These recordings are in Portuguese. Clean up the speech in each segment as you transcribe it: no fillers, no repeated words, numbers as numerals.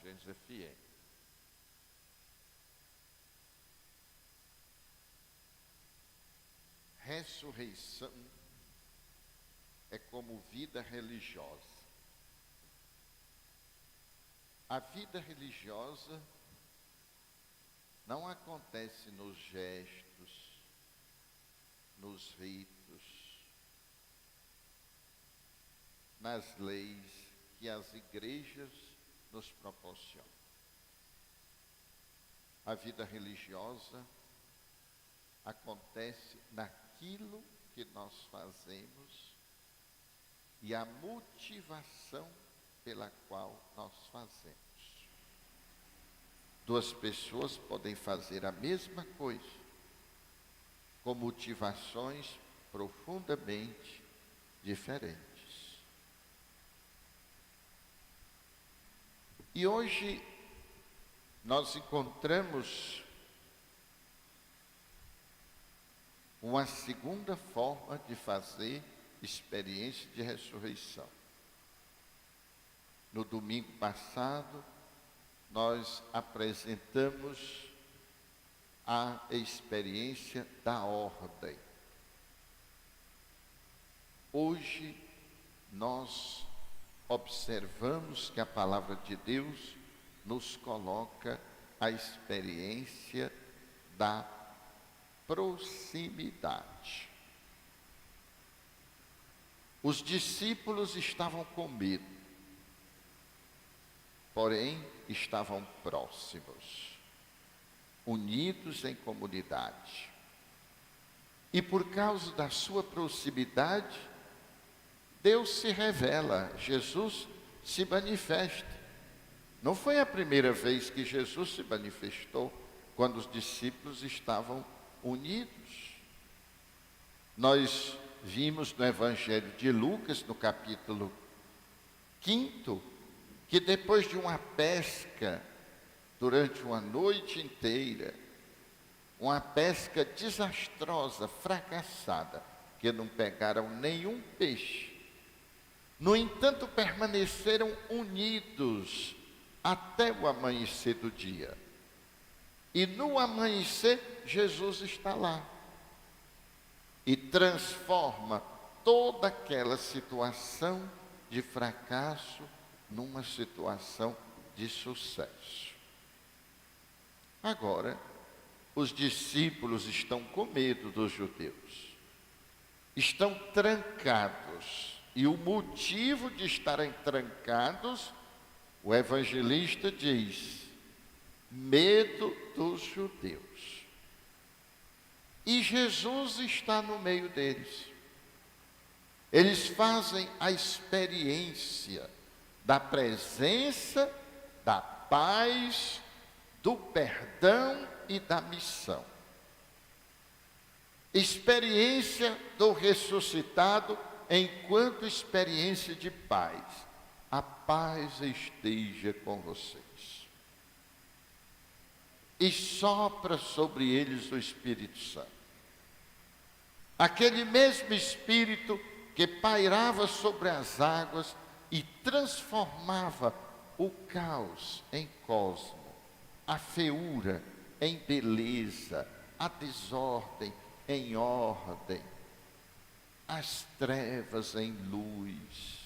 Gênesis FM. Ressurreição é como vida religiosa. A vida religiosa não acontece nos gestos, nos ritos, nas leis que as igrejas nos proporcionam. A vida religiosa acontece naquilo que nós fazemos e a motivação pela qual nós fazemos. Duas pessoas podem fazer a mesma coisa, com motivações profundamente diferentes. E hoje nós encontramos uma segunda forma de fazer experiência de ressurreição. No domingo passado, nós apresentamos a experiência da ordem. Hoje, nós observamos que a palavra de Deus nos coloca a experiência da proximidade. Os discípulos estavam com medo, porém estavam próximos, unidos em comunidade. E por causa da sua proximidade, Deus se revela, Jesus se manifesta. Não foi a primeira vez que Jesus se manifestou quando os discípulos estavam unidos. Nós vimos no Evangelho de Lucas, no capítulo 5, que depois de uma pesca durante uma noite inteira, uma pesca desastrosa, fracassada, que não pegaram nenhum peixe, no entanto permaneceram unidos até o amanhecer do dia. E no amanhecer, Jesus está lá e transforma toda aquela situação de fracasso numa situação de sucesso. Agora, os discípulos estão com medo dos judeus, estão trancados, e o motivo de estarem trancados, o evangelista diz: medo dos judeus. E Jesus está no meio deles. Eles fazem a experiência da presença, da paz, do perdão e da missão. Experiência do ressuscitado enquanto experiência de paz. A paz esteja com vocês. E sopra sobre eles o Espírito Santo. Aquele mesmo Espírito que pairava sobre as águas e transformava o caos em cosmo, a feiura em beleza, a desordem em ordem, as trevas em luz,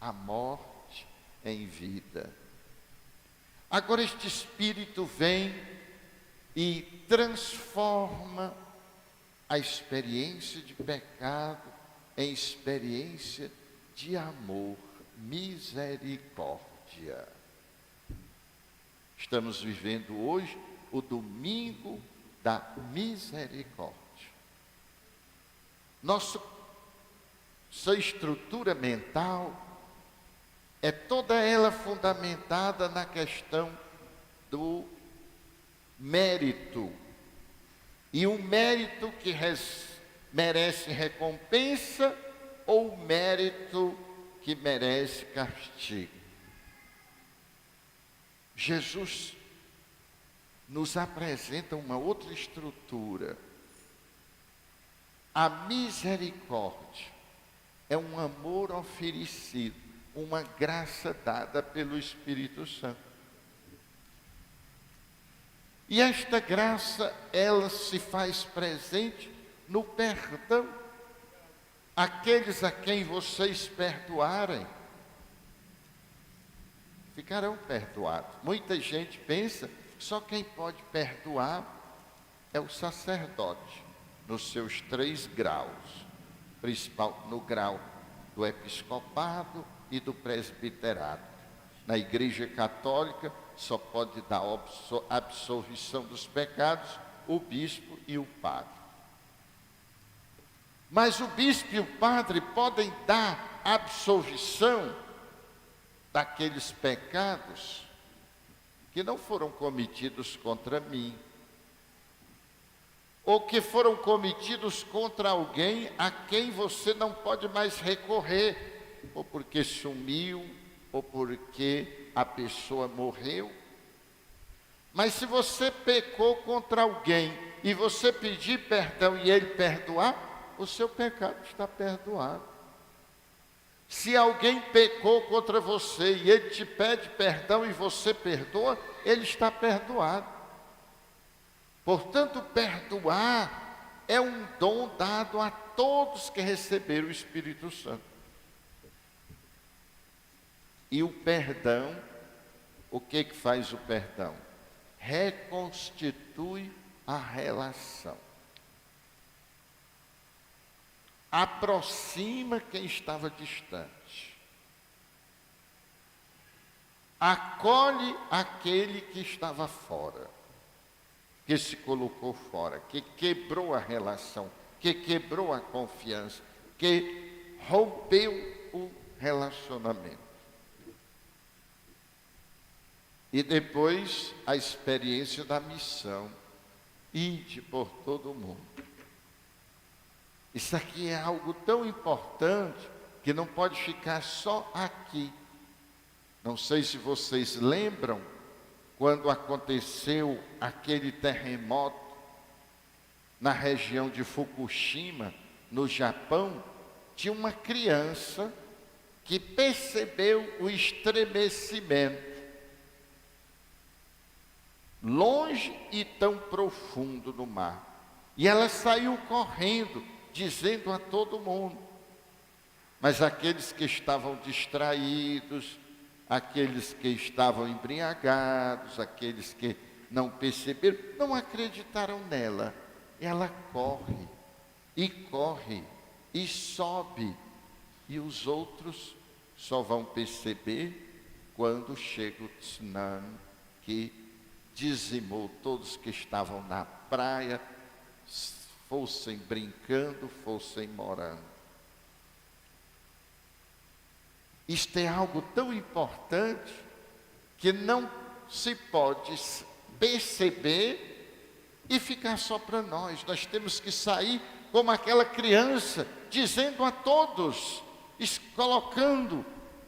a morte em vida. Agora este Espírito vem e transforma a experiência de pecado em experiência de amor, misericórdia. Estamos vivendo hoje o domingo da misericórdia. Nossa estrutura mental é toda ela fundamentada na questão do mérito. E um mérito que merece recompensa ou mérito que merece castigo. Jesus nos apresenta uma outra estrutura. A misericórdia é um amor oferecido uma graça dada pelo Espírito Santo. E esta graça, ela se faz presente no perdão. Aqueles a quem vocês perdoarem, ficarão perdoados. Muita gente pensa que só quem pode perdoar é o sacerdote, nos seus 3 graus, principal no grau do episcopado e do presbiterado. Na Igreja Católica só pode dar absolvição dos pecados o bispo e o padre. Mas o bispo e o padre podem dar absolvição daqueles pecados que não foram cometidos contra mim, ou que foram cometidos contra alguém a quem você não pode mais recorrer, ou porque sumiu, ou porque a pessoa morreu. Mas se você pecou contra alguém e você pedir perdão e ele perdoar, o seu pecado está perdoado. Se alguém pecou contra você e ele te pede perdão e você perdoa, ele está perdoado. Portanto, perdoar é um dom dado a todos que receberam o Espírito Santo. E o perdão, o que faz o perdão? Reconstitui a relação. Aproxima quem estava distante. Acolhe aquele que estava fora, que se colocou fora, que quebrou a relação, que quebrou a confiança, que rompeu o relacionamento. E depois a experiência da missão, ide por todo o mundo. Isso aqui é algo tão importante que não pode ficar só aqui. Não sei se vocês lembram quando aconteceu aquele terremoto na região de Fukushima, no Japão, tinha uma criança que percebeu o estremecimento, longe e tão profundo no mar. E ela saiu correndo, dizendo a todo mundo. Mas aqueles que estavam distraídos, aqueles que estavam embriagados, aqueles que não perceberam, não acreditaram nela. Ela corre, e sobe. E os outros só vão perceber quando chega o tsunami que dizimou todos que estavam na praia, fossem brincando, fossem morando. Isto é algo tão importante que não se pode perceber e ficar só para nós. Nós temos que sair como aquela criança, dizendo a todos, colocando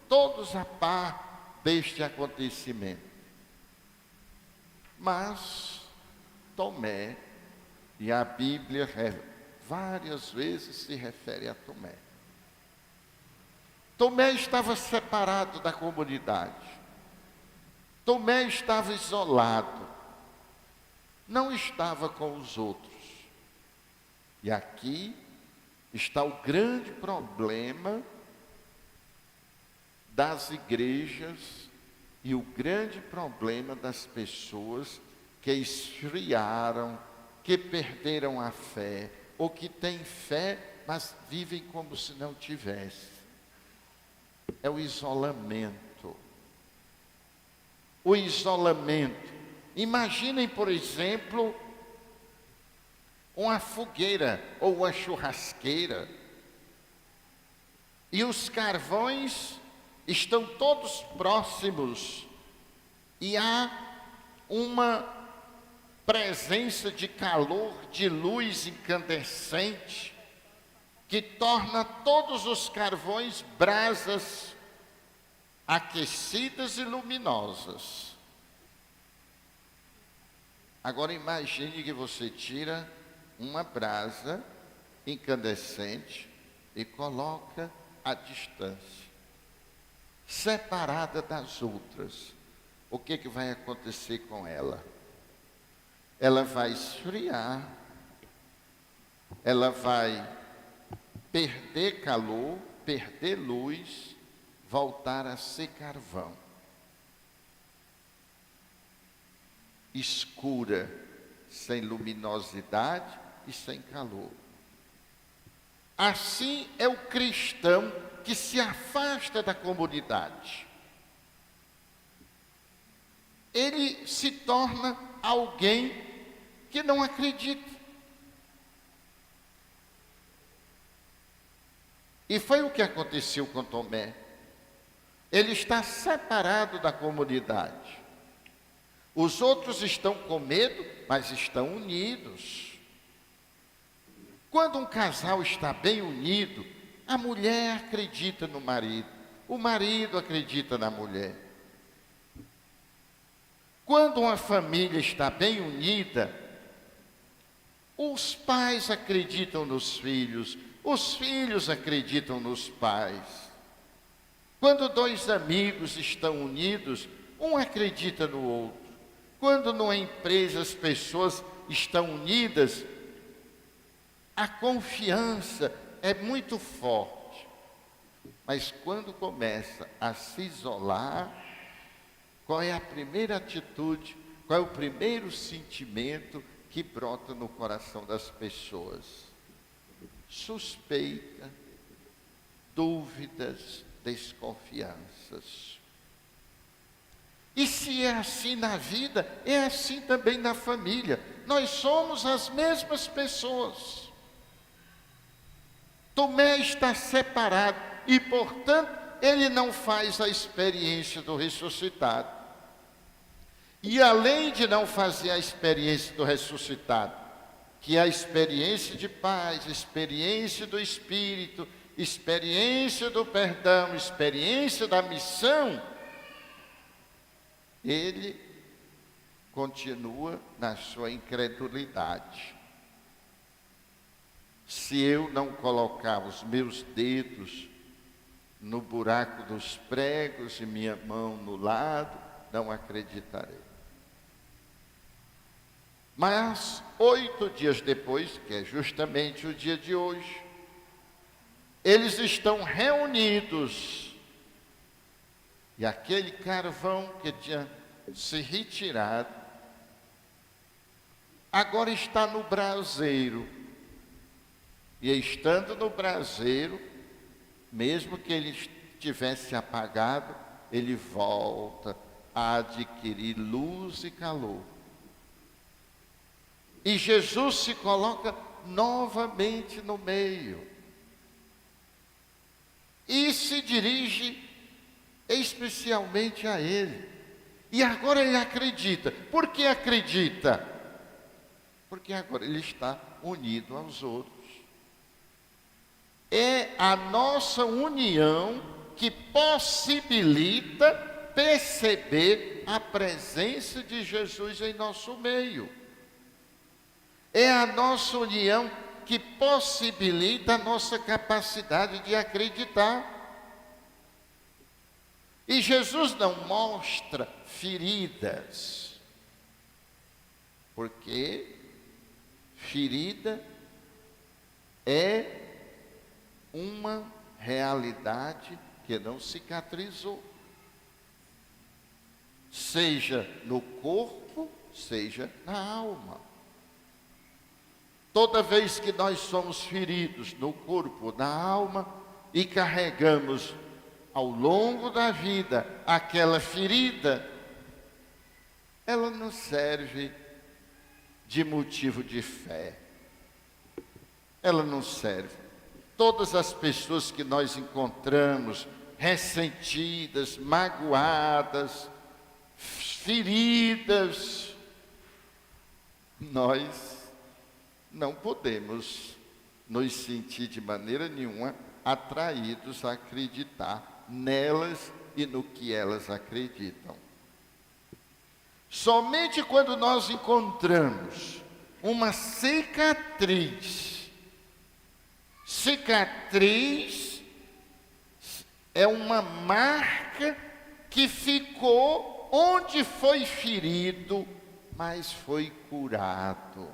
todos a par deste acontecimento. Mas Tomé, e a Bíblia várias vezes se refere a Tomé. Tomé estava separado da comunidade. Tomé estava isolado. Não estava com os outros. E aqui está o grande problema das igrejas e o grande problema das pessoas que esfriaram, que perderam a fé, ou que têm fé, mas vivem como se não tivesse. É o isolamento. O isolamento. Imaginem, por exemplo, uma fogueira ou uma churrasqueira, e os carvões estão todos próximos, e há uma presença de calor, de luz incandescente, que torna todos os carvões brasas aquecidas e luminosas. Agora imagine que você tira uma brasa incandescente e coloca à distância. separada das outras, o que vai acontecer com ela? Ela vai esfriar, ela vai perder calor, perder luz, voltar a ser carvão. Escura, sem luminosidade e sem calor. Assim é o cristão que se afasta da comunidade. Ele se torna alguém que não acredita. E foi o que aconteceu com Tomé. Ele está separado da comunidade. Os outros estão com medo, mas estão unidos. Quando um casal está bem unido, a mulher acredita no marido, o marido acredita na mulher. Quando uma família está bem unida, os pais acreditam nos filhos, os filhos acreditam nos pais. Quando dois amigos estão unidos, um acredita no outro. Quando numa empresa as pessoas estão unidas, a confiança é muito forte. Mas quando começa a se isolar, qual é a primeira atitude, qual é o primeiro sentimento que brota no coração das pessoas? Suspeita, dúvidas, desconfianças. E se é assim na vida, é assim também na família. Nós somos as mesmas pessoas. Tomé está separado e, portanto, ele não faz a experiência do ressuscitado. E além de não fazer a experiência do ressuscitado, que é a experiência de paz, experiência do Espírito, experiência do perdão, experiência da missão, ele continua na sua incredulidade. Se eu não colocar os meus dedos no buraco dos pregos e minha mão no lado, não acreditarei. Mas 8 dias depois, que é justamente o dia de hoje, eles estão reunidos. E aquele carvão que tinha se retirado, agora está no braseiro. E estando no braseiro, mesmo que ele estivesse apagado, ele volta a adquirir luz e calor. E Jesus se coloca novamente no meio. E se dirige especialmente a ele. E agora ele acredita. Por que acredita? Porque agora ele está unido aos outros. É a nossa união que possibilita perceber a presença de Jesus em nosso meio. É a nossa união que possibilita a nossa capacidade de acreditar. E Jesus não mostra feridas, porque ferida é uma realidade que não cicatrizou, seja no corpo, seja na alma. Toda vez que nós somos feridos no corpo, na alma, e carregamos ao longo da vida aquela ferida, ela não serve de motivo de fé. Ela não serve. Todas as pessoas que nós encontramos ressentidas, magoadas, feridas, nós não podemos nos sentir de maneira nenhuma atraídos a acreditar nelas e no que elas acreditam. Somente quando nós encontramos uma cicatriz é uma marca estaca que ficou onde foi ferido, mas foi curado.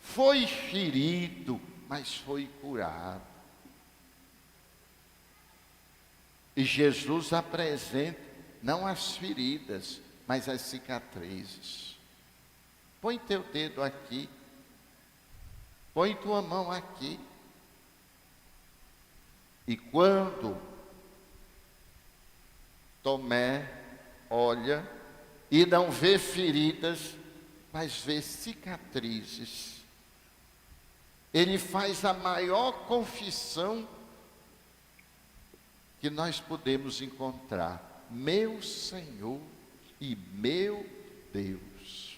Foi ferido, mas foi curado. E Jesus apresenta não as feridas, mas as cicatrizes. Põe teu dedo aqui. Põe tua mão aqui. E quando Tomé olha e não vê feridas, mas vê cicatrizes, ele faz a maior confissão que nós podemos encontrar: meu Senhor e meu Deus.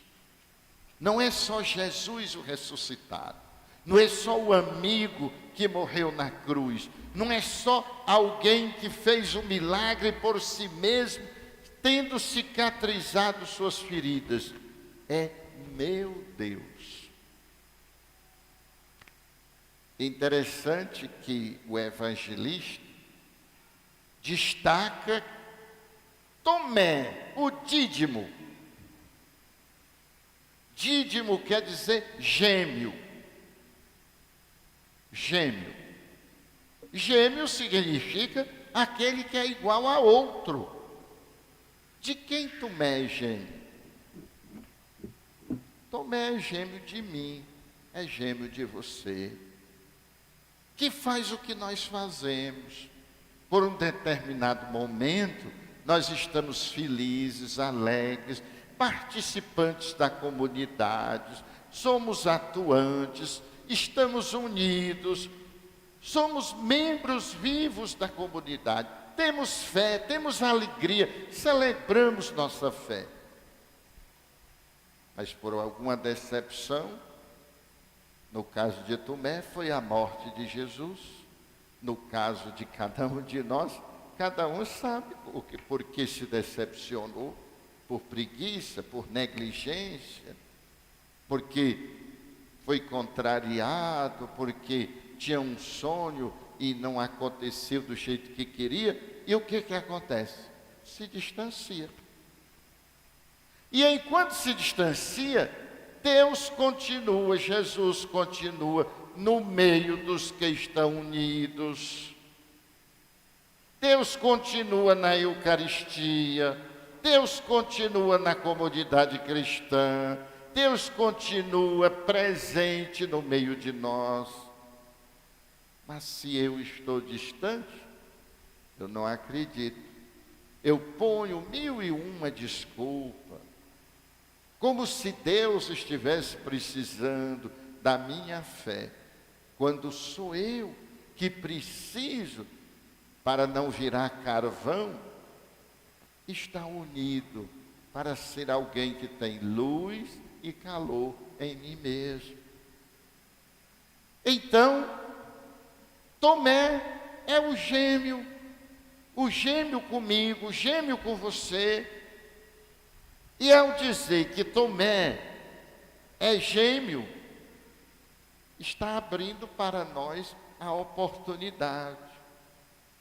Não é só Jesus o ressuscitado, não é só o amigo que morreu na cruz, não é só alguém que fez um milagre por si mesmo, tendo cicatrizado suas feridas. É meu Deus. Interessante que o evangelista destaca Tomé, o Dídimo. Dídimo quer dizer gêmeo. Gêmeo. Gêmeo significa aquele que é igual a outro. De quem Tomé é gêmeo? Tomé é gêmeo de mim, é gêmeo de você, que faz o que nós fazemos. Por um determinado momento, nós estamos felizes, alegres, participantes da comunidade, somos atuantes, estamos unidos, somos membros vivos da comunidade, temos fé, temos alegria, celebramos nossa fé. Mas por alguma decepção, no caso de Tomé, foi a morte de Jesus. No caso de cada um de nós, cada um sabe por que se decepcionou, por preguiça, por negligência, porque foi contrariado, porque tinha um sonho e não aconteceu do jeito que queria. E o que acontece? Se distancia. E enquanto se distancia, Deus continua, Jesus continua no meio dos que estão unidos. Deus continua na Eucaristia, Deus continua na comunidade cristã, Deus continua presente no meio de nós. Mas se eu estou distante, eu não acredito. Eu ponho 1001 desculpas, como se Deus estivesse precisando da minha fé, quando sou eu que preciso, para não virar carvão, estar unido, para ser alguém que tem luz e calor em mim mesmo. Então, Tomé é o gêmeo comigo, o gêmeo com você. E ao dizer que Tomé é gêmeo, está abrindo para nós a oportunidade.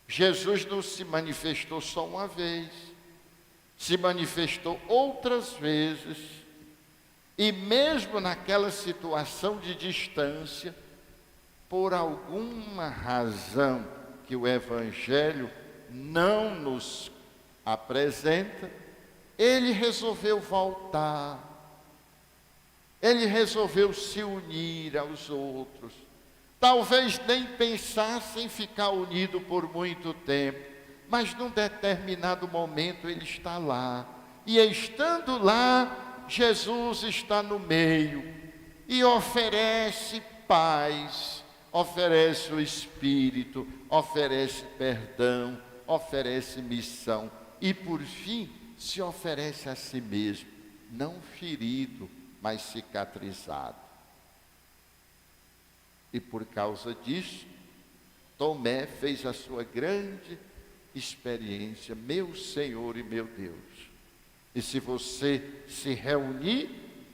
Jesus não se manifestou só uma vez, se manifestou outras vezes, e mesmo naquela situação de distância, por alguma razão que o Evangelho não nos apresenta, ele resolveu voltar, ele resolveu se unir aos outros. Talvez nem pensasse em ficar unido por muito tempo, mas num determinado momento ele está lá. E estando lá, Jesus está no meio e oferece paz, oferece o Espírito, oferece perdão, oferece missão e por fim se oferece a si mesmo, não ferido, mas cicatrizado. E por causa disso, Tomé fez a sua grande experiência, meu Senhor e meu Deus. E se você se reunir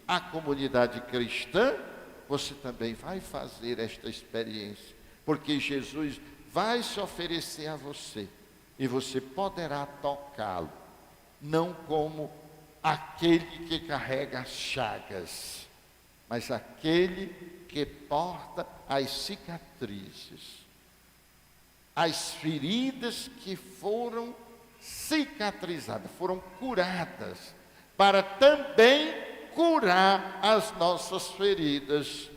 à comunidade cristã, você também vai fazer esta experiência, porque Jesus vai se oferecer a você e você poderá tocá-lo, não como aquele que carrega as chagas, mas aquele que porta as cicatrizes, as feridas que foram cicatrizadas, foram curadas, para também curar as nossas feridas.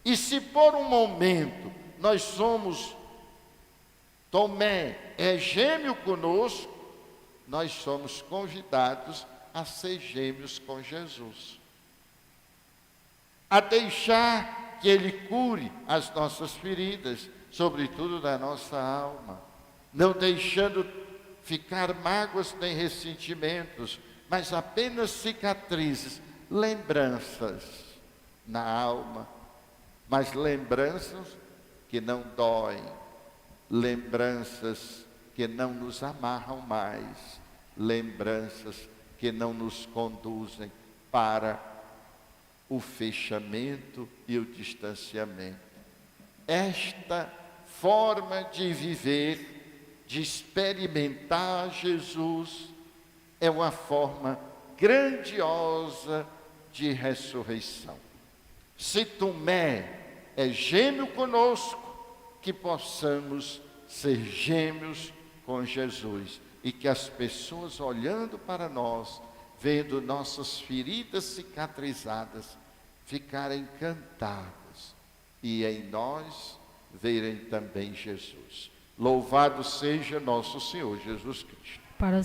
E se por um momento nós somos, Tomé é gêmeo conosco, nós somos convidados a ser gêmeos com Jesus, a deixar que Ele cure as nossas feridas, sobretudo da nossa alma, não deixando ficar mágoas nem ressentimentos, mas apenas cicatrizes, lembranças na alma, mas lembranças que não doem, lembranças que não nos amarram mais, lembranças que não nos conduzem para o fechamento e o distanciamento. Esta forma de viver, de experimentar Jesus, é uma forma grandiosa de ressurreição. Se Tomé é gêmeo conosco, que possamos ser gêmeos com Jesus, e que as pessoas olhando para nós, vendo nossas feridas cicatrizadas, ficarem encantadas, e em nós verem também Jesus. Louvado seja nosso Senhor Jesus Cristo. Para